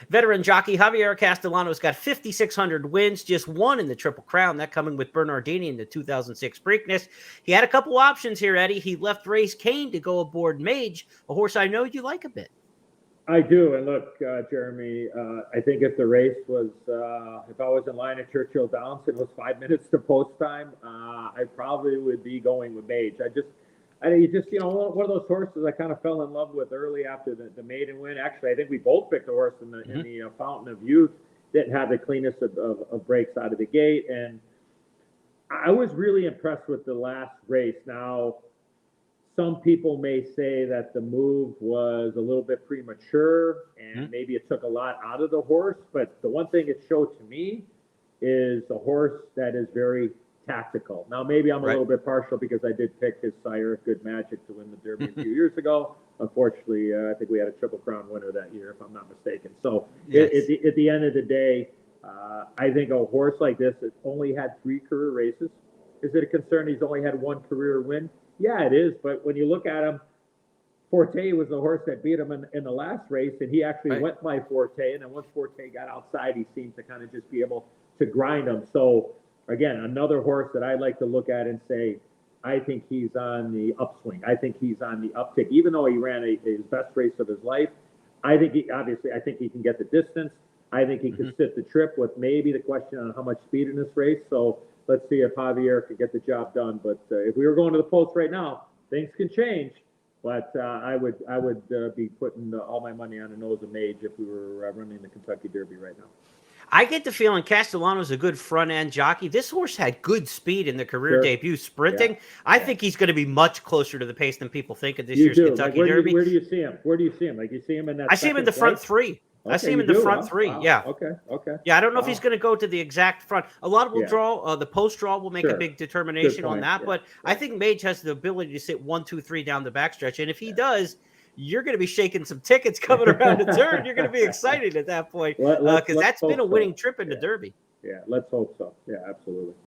Veteran jockey Javier Castellano's got 5,600 wins, just one in the Triple Crown, that coming with Bernardini in the 2006 Preakness. He had a couple options here, Eddie. He left Race Kane to go aboard Mage, a horse I know you like a bit. I do. And look, Jeremy, I think if the race was, if I was in line at Churchill Downs and it was 5 minutes to post time, I probably would be going with Mage. One of those horses I kind of fell in love with early after the maiden win. Actually, I think we both picked the horse in the Fountain of Youth. Didn't have the cleanest of breaks out of the gate. And I was really impressed with the last race. Now, some people may say that the move was a little bit premature and maybe it took a lot out of the horse. But the one thing it showed to me is a horse that is very tactical. Now, maybe I'm a little bit partial because I did pick his sire, Good Magic, to win the Derby a few years ago. Unfortunately, I think we had a Triple Crown winner that year, if I'm not mistaken. So at the end of the day, I think a horse like this has only had 3 career races. Is it a concern he's only had 1 career win? Yeah, it is. But when you look at him, Forte was the horse that beat him in the last race, and he actually went by Forte. And then once Forte got outside, he seemed to kind of just be able to grind him. So, again, another horse that I like to look at and say, I think he's on the upswing. I think he's on the uptick. Even though he ran his best race of his life, I think he can get the distance. I think he could sit the trip with maybe the question on how much speed in this race. So let's see if Javier can get the job done. But if we were going to the post right now, things can change. But I would be putting all my money on the nose of Mage if we were running the Kentucky Derby right now. I get the feeling Castellano's a good front-end jockey. This horse had good speed in the career debut sprinting. Yeah. I think he's going to be much closer to the pace than people think at this year's Kentucky Derby. Where do you see him? Like, you see him in that? I see him in the front 3. Okay, I see him in the front 3. Wow. Yeah. Okay. Yeah, I don't know if he's going to go to the exact front. A lot will draw. The post draw will make a big determination on that. But I think Mage has the ability to sit 1, 2, 3 down the backstretch, and if he does, you're going to be shaking some tickets coming around the turn. You're going to be excited at that point because that's been a winning trip in the Derby. Yeah, let's hope so. Yeah, absolutely.